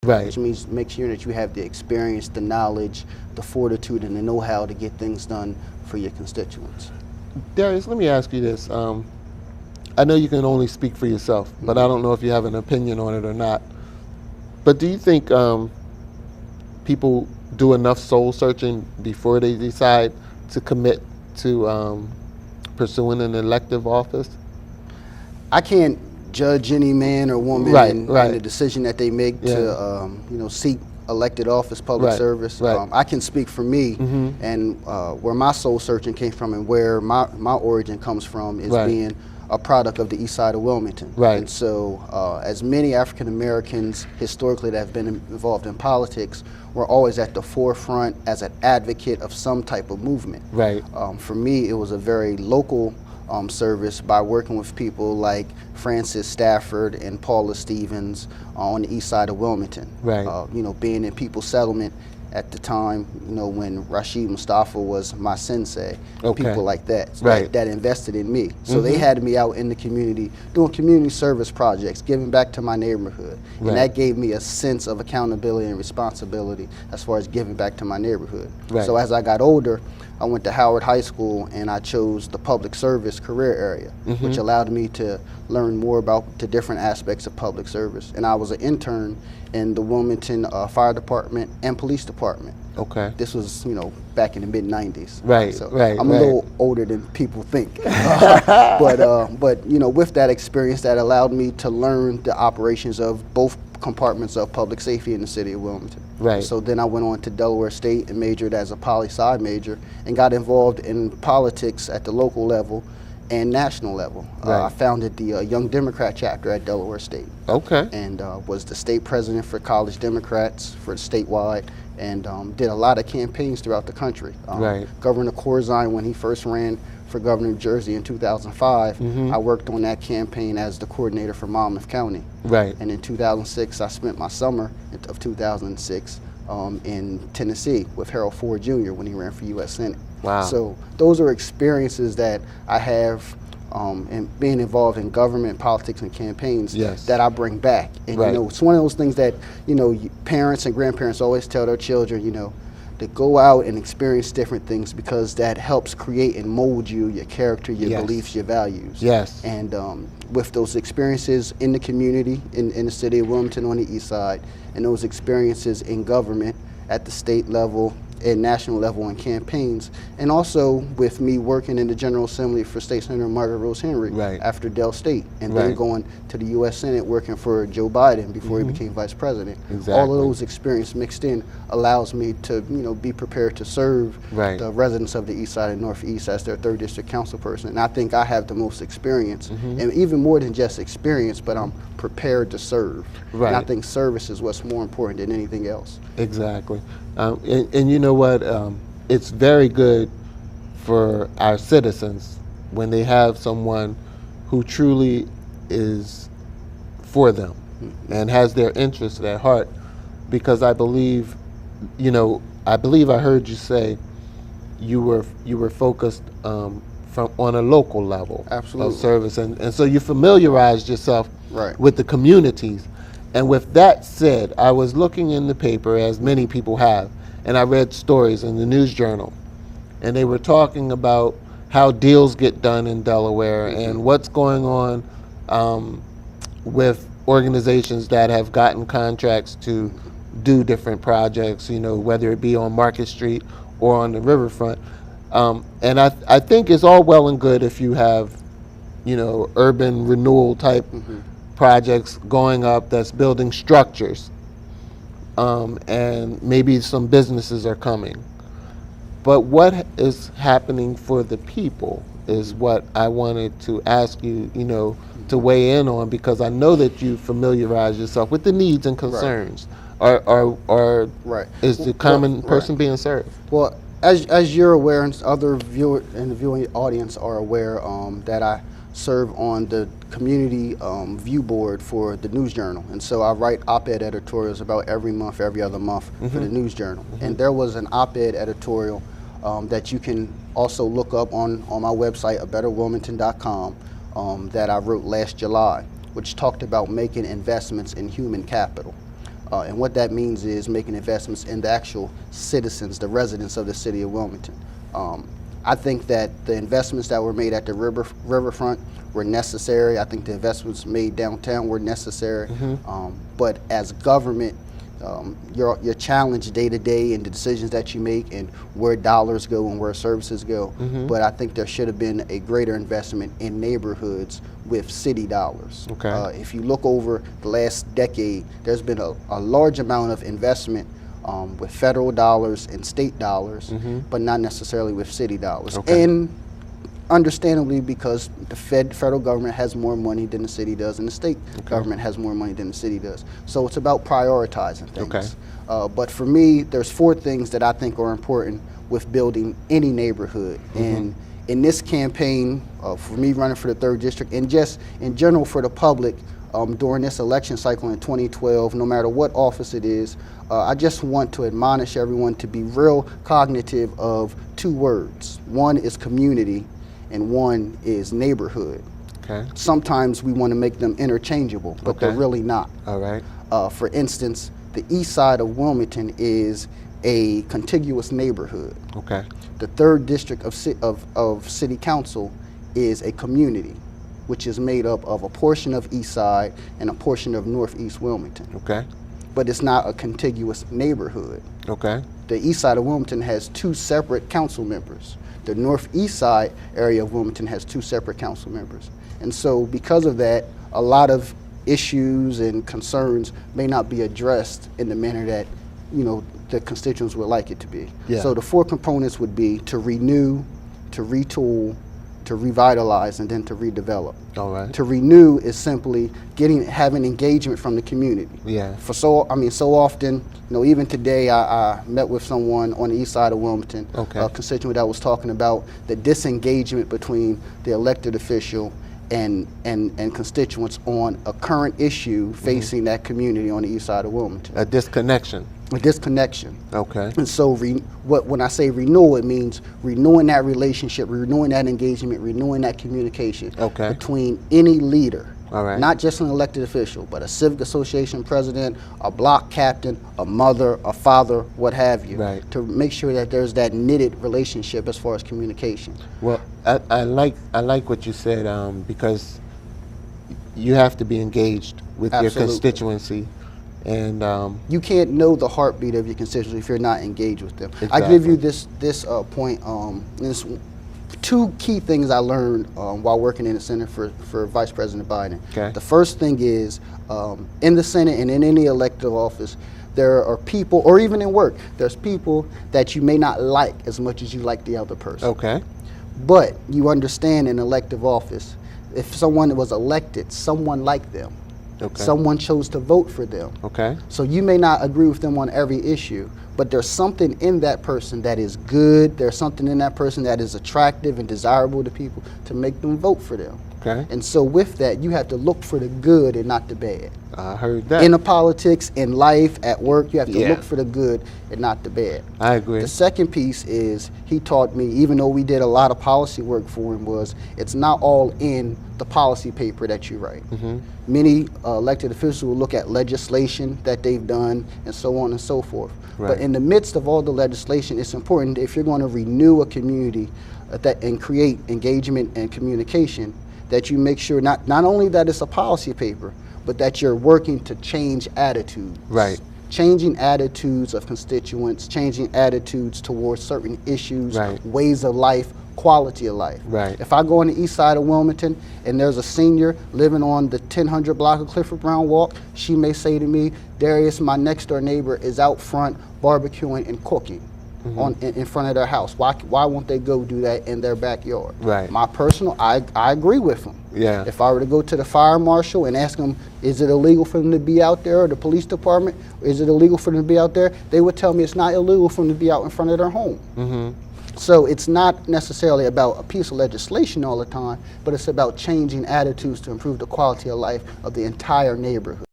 Right. which means make sure that you have the experience, the knowledge, the fortitude, and the know-how to get things done for your constituents. Darius, let me ask you this. I know you can only speak for yourself, but I don't know if you have an opinion on it or not. But do you think people do enough soul searching before they decide to commit to pursuing an elective office? I can't judge any man or woman Right, in right. the decision that they make Yeah. to seek elected office, public Right, service. right. I can speak for me, and where my soul searching came from and where my origin comes from is Right. being a product of the east side of Wilmington. Right. And so as many African Americans historically that have been involved in politics, were always at the forefront as an advocate of some type of movement. Right. For me, it was a very local service by working with people like Francis Stafford and Paula Stevens on the east side of Wilmington. Right. Being in People's Settlement at the time, when Rashid Mustafa was my sensei, Okay. people like that, so Right. that invested in me. So they had me out in the community doing community service projects, giving back to my neighborhood. Right. And that gave me a sense of accountability and responsibility as far as giving back to my neighborhood. Right. So as I got older, I went to Howard High School and I chose the public service career area, which allowed me to learn more about the different aspects of public service. And I was an intern in the Wilmington Fire Department and Police Department. Okay. This was, back in the mid-90s. Right, So right, I'm right. a little older than people think. But with that experience, that allowed me to learn the operations of both compartments of public safety in the city of Wilmington. Right. So then I went on to Delaware State and majored as a poli-sci major and got involved in politics at the local level and national level. Right. I founded the Young Democrat chapter at Delaware State Okay. and was the state president for College Democrats for statewide, and did a lot of campaigns throughout the country. Right. Governor Corzine, when he first ran for governor of Jersey in 2005, I worked on that campaign as the coordinator for Monmouth County. Right. And in 2006, I spent my summer of 2006 in Tennessee with Harold Ford Jr. when he ran for U.S. Senate. Wow. So those are experiences that I have and being involved in government, politics, and campaigns Yes. that I bring back. And Right. it's one of those things that parents and grandparents always tell their children, to go out and experience different things because that helps create and mold you, your character, your Yes. beliefs, your values. Yes. And with those experiences in the community, in the city of Wilmington on the east side, and those experiences in government at the state level and national level in campaigns, and also with me working in the General Assembly for State Senator Margaret Rose Henry Right. after Dell State, and then Right. going to the U.S. Senate working for Joe Biden before he became vice president. Exactly. All of those experiences mixed in allows me to be prepared to serve Right. the residents of the east side and northeast as their 3rd district council person. And I think I have the most experience, and even more than just experience, but I'm prepared to serve. Right. And I think service is what's more important than anything else. Exactly. And you know what? It's very good for our citizens when they have someone who truly is for them and has their interests at heart, because I believe I heard you say you were focused on a local level Absolutely. of service, and so you familiarized yourself Right. with the communities. And with that said, I was looking in the paper, as many people have, and I read stories in the News Journal, and they were talking about how deals get done in Delaware and what's going on with organizations that have gotten contracts to do different projects, whether it be on Market Street or on the riverfront. And I think it's all well and good if you have, urban renewal type projects going up that's building structures, and maybe some businesses are coming. But what is happening for the people is what I wanted to ask you, to weigh in on, because I know that you familiarize yourself with the needs and concerns. Or Right. is the common Right. person being served? Well, as you're aware, and other viewer and the viewing audience are aware, that I serve on the community view board for the News Journal, and so I write op-ed editorials about every month, every other month for the News Journal. And there was an op-ed editorial that you can also look up on my website, abetterwilmington.com, that I wrote last July, which talked about making investments in human capital. And what that means is making investments in the actual citizens, the residents of the city of Wilmington. I think that the investments that were made at the riverfront were necessary. I think the investments made downtown were necessary. But as government, you're challenged day to day in the decisions that you make and where dollars go and where services go. But I think there should have been a greater investment in neighborhoods with city dollars. Okay. If you look over the last decade, there's been a large amount of investment with federal dollars and state dollars, but not necessarily with city dollars. Okay. And understandably, because the federal government has more money than the city does, and the state government has more money than the city does. So it's about prioritizing things. But for me, there's 4 things that I think are important with building any neighborhood. And in this campaign, for me running for the 3rd District, and just in general for the public, during this election cycle in 2012, no matter what office it is, I just want to admonish everyone to be real cognitive of 2 words. One is community, and one is neighborhood. Okay. Sometimes we want to make them interchangeable, but they're really not. All right. For instance, the east side of Wilmington is a contiguous neighborhood. Okay. The 3rd District of City Council is a community, which is made up of a portion of east side and a portion of northeast Wilmington. Okay. But it's not a contiguous neighborhood. Okay. The east side of Wilmington has 2 separate council members. The northeast side area of Wilmington has 2 separate council members. And so because of that, a lot of issues and concerns may not be addressed in the manner that, the constituents would like it to be. Yeah. So the 4 components would be to renew, to retool, to revitalize, and then to redevelop. All right. To renew is simply having engagement from the community. Yeah. So often, even today, I met with someone on the east side of Wilmington, a constituent that was talking about the disengagement between the elected official and constituents on a current issue facing that community on the east side of Wilmington. A disconnection. A disconnection. Okay. And so when I say renewal, it means renewing that relationship, renewing that engagement, renewing that communication between any leader. All right. Not just an elected official, but a civic association president, a block captain, a mother, a father, what have you. Right. To make sure that there's that knitted relationship as far as communication. Well, I like what you said because you have to be engaged with your constituency. And you can't know the heartbeat of your constituency if you're not engaged with them. Exactly. I give you this point. This 2 key things I learned while working in the Senate for Vice President Biden. Okay. The first thing is in the Senate and in any elected office, there are people, or even in work, there's people that you may not like as much as you like the other person. Okay. But you understand in elective office, if someone was elected, someone liked them. Okay. Someone chose to vote for them. Okay. So you may not agree with them on every issue, but there's something in that person that is good. There's something in that person that is attractive and desirable to people to make them vote for them. Okay. And so with that, you have to look for the good and not the bad. I heard that. In the politics, in life, at work, you have to look for the good and not the bad. I agree. The second piece is he taught me, even though we did a lot of policy work for him, was it's not all in the policy paper that you write. Many elected officials will look at legislation that they've done and so on and so forth. Right. But in the midst of all the legislation, it's important if you're going to renew a community and create engagement and communication, that you make sure not only that it's a policy paper, but that you're working to change attitudes. Right. Changing attitudes of constituents, changing attitudes towards certain issues, ways of life, quality of life. Right. If I go on the east side of Wilmington and there's a senior living on the 1000 block of Clifford Brown Walk, she may say to me, Darius, my next door neighbor is out front barbecuing and cooking in front of their house. Why won't they go do that in their backyard? Right. My personal, I agree with them. Yeah. If I were to go to the fire marshal and ask them, is it illegal for them to be out there, or the police department, is it illegal for them to be out there? They would tell me it's not illegal for them to be out in front of their home. So it's not necessarily about a piece of legislation all the time, but it's about changing attitudes to improve the quality of life of the entire neighborhood.